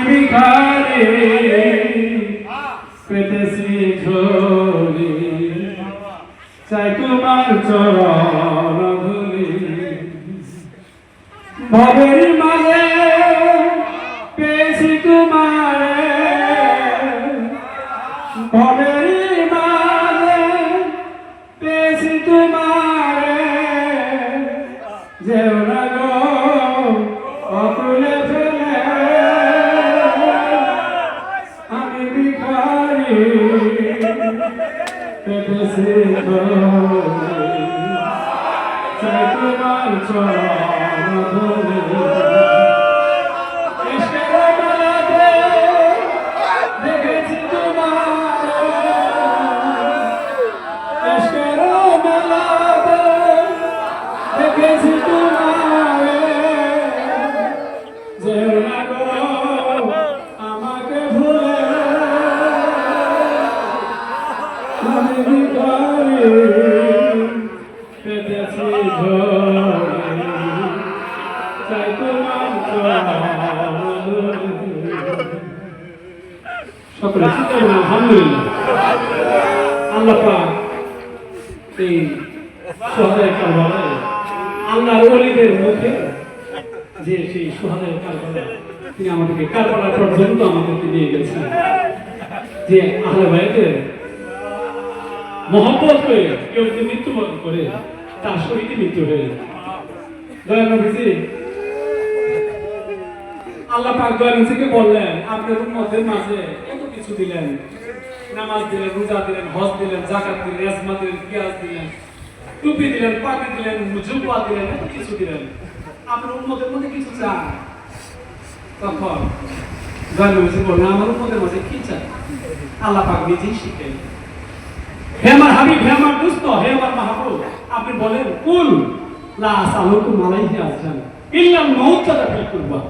ভিখারি পেতেছি ঝোলি চাই তোমার চরণ ধুলি ভবের মাঝে পেয়েছি তোমারে ভবের মাঝে পেয়েছি তোমারে যেও না গো অতুলে ফেলে আমি ভিখারি পেতেছি চাই তোমার চরণ ধুলি আমাকে ভুলে আমি ভিখারি পেতেছি ঝোলি চাই তোমার সকলে আলহামদুলিল্লাহ। আল্লাহ পাক এই সোহাদায়ে কারবালায় আল্লাহর ওলিদের মুখে যে সেই সোহাদায়ে কারবালা তিনি আমাদেরকে কারবালা পর্যন্ত আমাদেরকে নিয়ে গেছেন যে আহলে বাইতের মহব্বত করে কেউ যদি মৃত্যুবরণ করে তার শহীদই মৃত্যু হয়ে যায়। দয়াল নবীজি আল্লাহ পাক দয়াল নবীকে বললেন আপনার উম্মতের মাঝে এত কিছু দিলেন, নামাজ দিলেন, রোজা দিলেন, হজ দিলেন, যাকাত দিলেন, ইজমা দিলেন, কিয়াস দিলেন, টুপি দিলেন, পাগড়ি দিলেন, জুব্বা দিলেন, এত কিছু দিলেন, আপনার উম্মতের মধ্যে কিছু চান? তখন দয়াল নবীজি বললেন আমার উম্মতের মাঝে কি চান? আল্লাহ পাক নিজেই শিখেন, হে আমার হাবিব, হে আমার দোস্ত, হে আমার মাহবুব, আপনি বলেন কুল লা আসালুকুম আলাইহি আজরান ইল্লাল মাউতাতা ফিল কুরবা,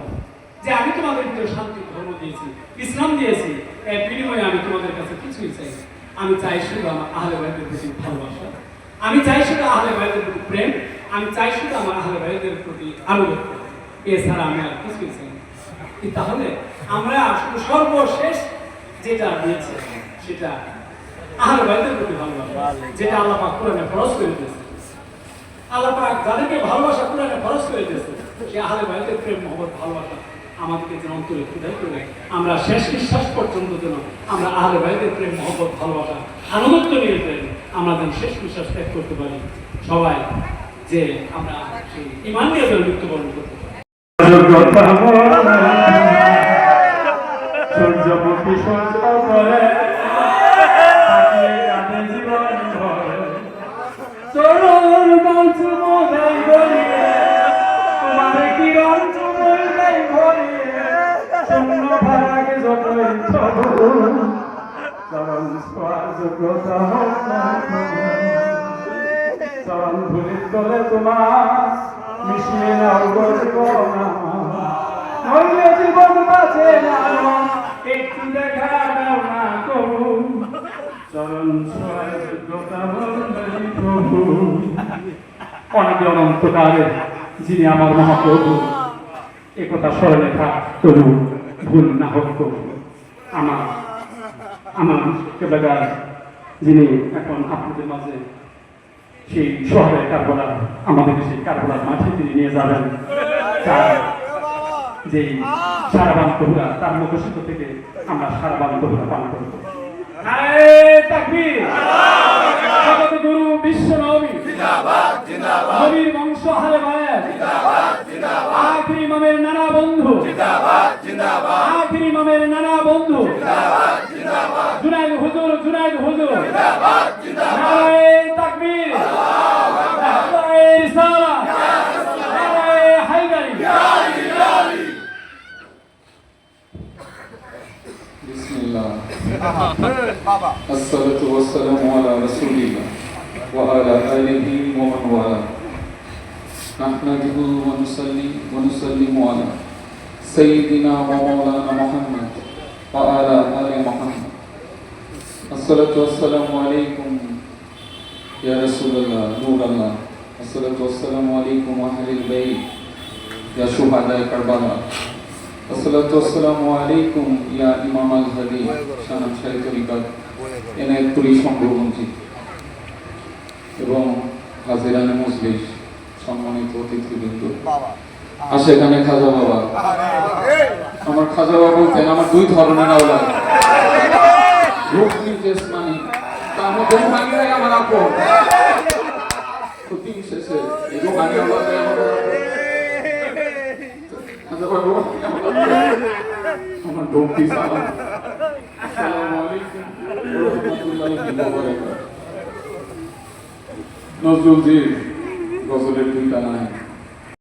যে আমি তোমাদেরকে শান্তি ধর্ম দিয়েছি, ইসলাম দিয়েছি, এর বিনিময়ে আমি তোমাদের কাছে কিছুই চাই না। আমি চাই শুধু আমার আহলে বাইতের প্রতি ভালোবাসা, আমি চাই শুধু আহলে বাইতের প্রতি প্রেম, আমি চাই শুধু আমার আহলে বাইতের প্রতি আনুগত্য, এছাড়া আমি আর কিছুই চাই না। তাহলে আমরা শুধু সর্বশেষ যেটা দিয়েছি সেটা আহলে বাইতের প্রতি ভালোবাসা, যেটা আল্লাহ পাক কোরআনে ফরজ করে দিয়েছে। আল্লাহ পাক যাদেরকে ভালোবাসা কোরআনে ফরজ করে দিয়েছে সেই আহলে বাইতের প্রেম মহব্বত ভালোবাসা আমাদেরকে যেন অন্তরে খুদাই করে আমরা শেষ নিঃশ্বাস পর্যন্ত যেন আমরা আহলে বাইতের প্রেম মহব্বত ভালোবাসা আনুগত্য নিয়ে আমরা যেন শেষ নিঃশ্বাস ত্যাগ করতে পারি, সবাই যে আমরা সেই ঈমান নিয়ে যেন মৃত্যুবরণ করতে পারি। সূর্যমুখী সূর্য করে চরণ মঞ্চ মোদাই গলিয়ে তোমার কিরণ চুমুলাই ভরিয়ে শূন্য ভাগে যতই চরণ চরণ ছোঁয়ার যোগ্যতা চরণ ধুলির তলে তোমার মিশিয়ে নাও গো জীবন নইলে জীবন বাঁচে না, একটু দেখা দাও না কবু চরণ ছোঁয়ার যোগ্যতা প্রভু। অনেকে অনন্তকালে যিনি আমার মহাপ্রভু, একথা স্মরণে থাক তবু ভুল না হোক তবু। আমার কেবলাগার যিনি এখন আপনাদের মাঝে সেই শহরের কারবালা, আমাদের সেই কারবালার মাঠে তিনি নিয়ে যাবেন, তার যেই সারাবান কহুরা তার মুখোশিত থেকে আমরা সারাবান কহুরা পান করবো। গুরু বিশ্ব নবী জিন্দাবাদ, জিন্দাবাদ, নবীর বংশ আহলে বাইত জিন্দাবাদ, জিন্দাবাদ, আখির ইমামের নানা বন্ধু জিন্দাবাদ, জিন্দাবাদ, আখির ইমামের নানা বন্ধু জিন্দাবাদ, জিন্দাবাদ, জুনাইদ হুজুর, জুনাইদ হুজুর জিন্দাবাদ, জিন্দাবাদ, নারে তাকবীর, আল্লাহু আকবার, নারে রিসালাত, ইয়া রাসূলুল্লাহ, নারে হায়দারি, ইয়া আলী, ইয়া আলী। বিসমিল্লাহ, আসসালাতু ওয়াসসালামু আলা রাসূলিল্লাহ ওয়া আলা আলিহি ওয়া মান ওয়ালা নাহমাদুহু ওয়া নুসাল্লিমু আলা সাইয়্যিদিনা ওয়া মাওলানা মুহাম্মদ ওয়া আলা আলি মুহাম্মদ। আসসালাতু ওয়াসসালামু আলাইকুম ইয়া রাসূলুল্লাহ নূরুল্লাহ। আসসালাতু ওয়াসসালামু আলাইকুম আহলিল বাইত ইয়া শুহাদায়ে কারবালা। আসসালাতু ওয়াসসালামু আলাইকুম ইয়া ইমাম আল হাদি শানাম শাহী তরিকত এনায়েতপুরি সংঘবঞ্চিত এবং হাজিরানে মজলিস সম্মানিত অতিথিবৃন্দ, আশেখানে খাজা বাবা। আমার খাজা বাবা বলতেন আমার দুই ধরনের আওলাদ, রূপনি জেসমানি, তার মধ্যে রুহানি আমার আপন। তো দিন শেষে এই রুহানি আওলাদ আমার খাজা বাবা আমার ডোমটি সালাম। আসসালামু আলাইকুম ওয়া রাহমাতুল্লাহি ওয়া বারাকাতুহু। নজরুল জি গজলের দুইটা নাই।